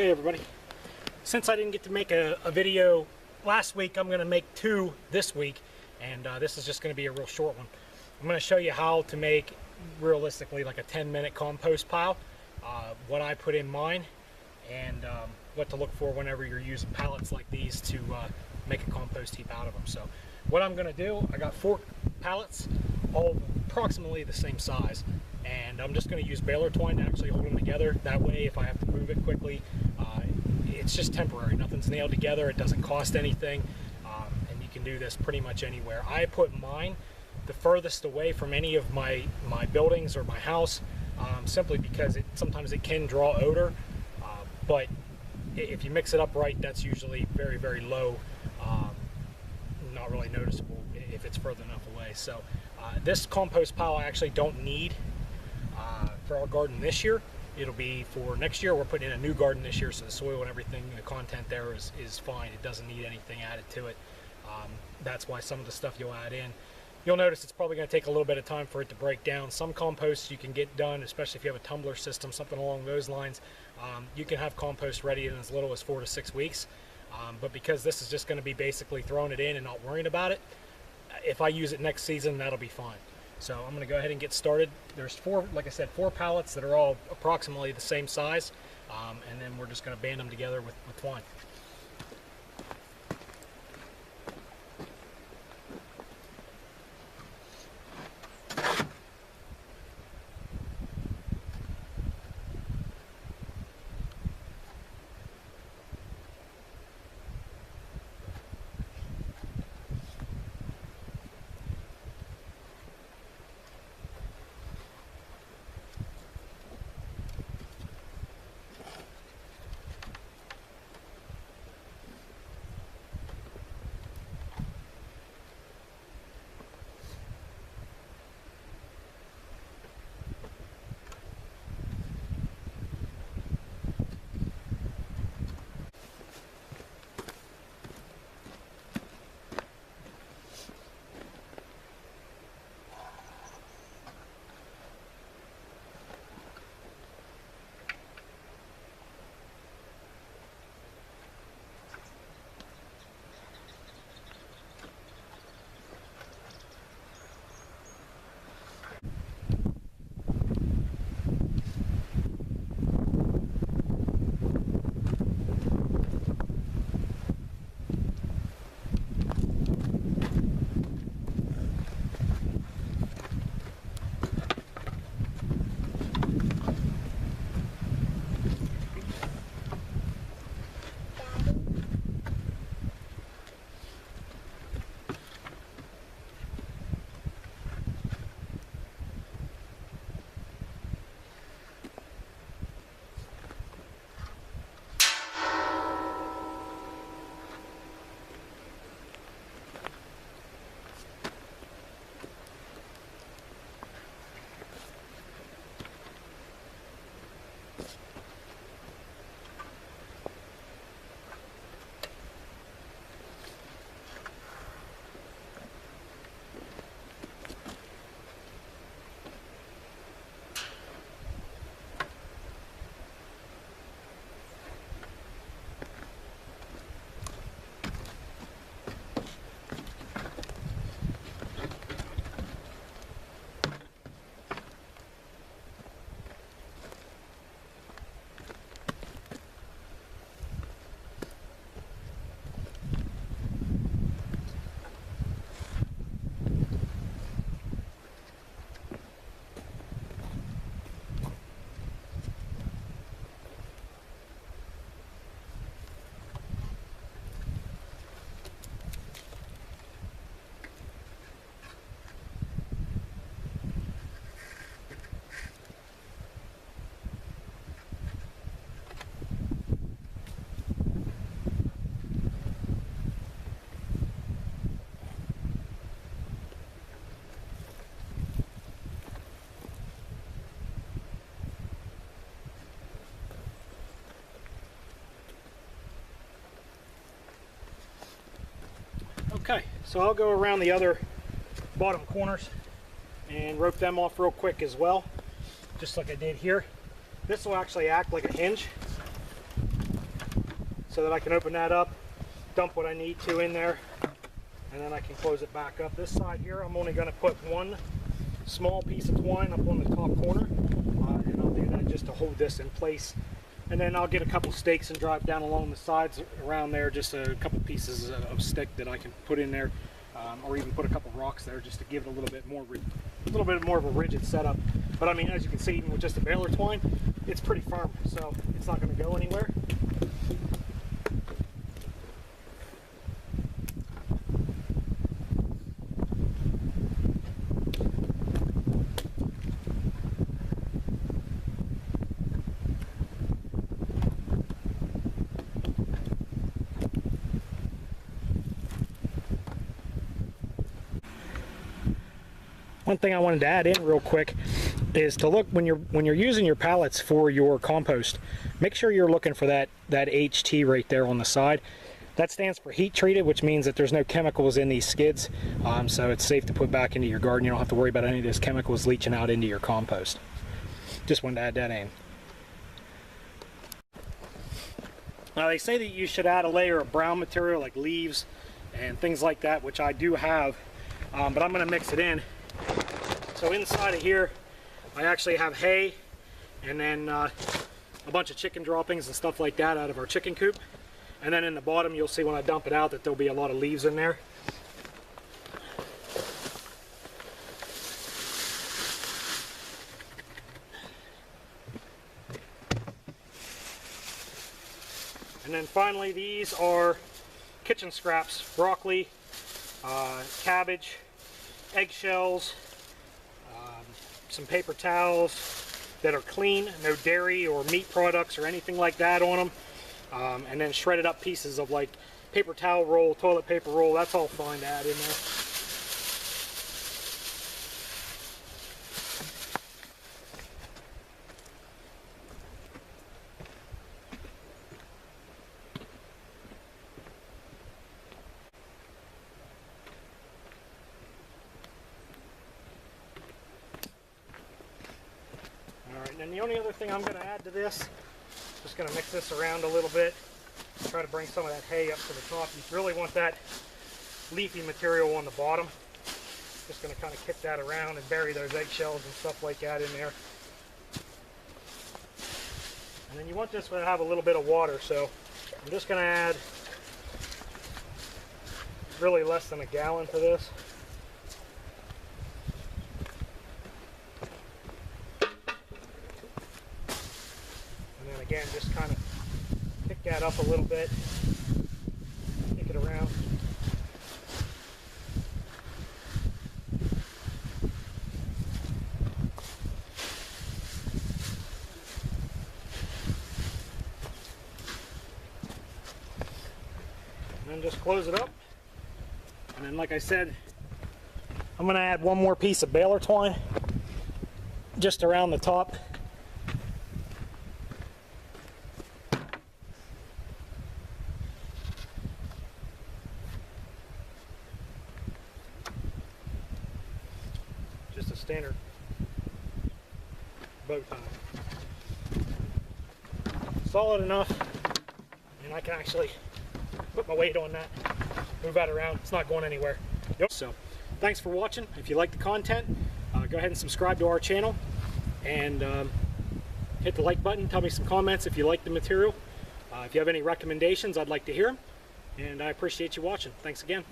Okay everybody, since I didn't get to make a video last week, I'm going to make two this week, and this is just going to be a real short one. I'm going to show you how to make, realistically, like a 10-minute compost pile, what I put in mine, and what to look for whenever you're using pallets like these to make a compost heap out of them. So what I'm going to do, I got 4 pallets, all approximately the same size, and I'm just going to use baler twine to actually hold them together. That way, if I have to move it quickly, it's just temporary. Nothing's nailed together. It doesn't cost anything, and you can do this pretty much anywhere. I put mine the furthest away from any of my buildings or my house, simply because sometimes it can draw odor, but if you mix it up right, that's usually very, very low, not really noticeable if it's further enough away. So this compost pile I actually don't need for our garden this year. It'll be for next year. We're putting in a new garden this year, so the soil and everything, the content there is fine. It doesn't need anything added to it. That's why some of the stuff you'll add in, you'll notice it's probably going to take a little bit of time for it to break down. Some composts you can get done, especially if you have a tumbler system, something along those lines. You can have compost ready in as little as 4 to 6 weeks. But because this is just going to be basically throwing it in and not worrying about it, if I use it next season, that'll be fine. So I'm going to go ahead and get started. There's 4, like I said, 4 pallets that are all approximately the same size, and then we're just going to band them together with twine. Okay, so I'll go around the other bottom corners and rope them off real quick as well, just like I did here. This will actually act like a hinge. so that I can open that up, dump what I need to in there, and then I can close it back up. This side here, I'm only going to put one small piece of twine up on the top corner, and I'll do that just to hold this in place. And then I'll get a couple stakes and drive down along the sides around there, just a couple pieces of stick that I can put in there, or even put a couple rocks there just to give it a little bit more of a rigid setup. But I mean, as you can see, even with just a baler twine, it's pretty firm, so it's not going to go anywhere. One thing I wanted to add in real quick is to look when you're using your pallets for your compost, make sure you're looking for that HT right there on the side. That stands for heat treated, which means that there's no chemicals in these skids, so it's safe to put back into your garden. You don't have to worry about any of those chemicals leaching out into your compost. Just wanted to add that in. Now they say that you should add a layer of brown material like leaves and things like that, which I do have, but I'm going to mix it in. So inside of here, I actually have hay and then a bunch of chicken droppings and stuff like that out of our chicken coop. And then in the bottom, you'll see when I dump it out that there'll be a lot of leaves in there. And then finally, these are kitchen scraps: broccoli, cabbage, eggshells, some paper towels that are clean, no dairy or meat products or anything like that on them, and then shredded up pieces of like paper towel roll, toilet paper roll. That's all fine to add in there. And the only other thing I'm going to add to this, just going to mix this around a little bit, try to bring some of that hay up to the top. You really want that leafy material on the bottom. Just going to kind of kick that around and bury those eggshells and stuff like that in there. And then you want this to have a little bit of water, so I'm just going to add really less than a gallon to this. Again, just kind of pick that up a little bit, kick it around. And then just close it up. And then, like I said, I'm going to add one more piece of baler twine just around the top. Just a standard bow tie. Solid enough, and I can actually put my weight on that, move that around. It's not going anywhere. Yep. So thanks for watching. If you like the content, go ahead and subscribe to our channel, and hit the like button. Tell me some comments if you like the material. If you have any recommendations, I'd like to hear them, and I appreciate you watching. Thanks again.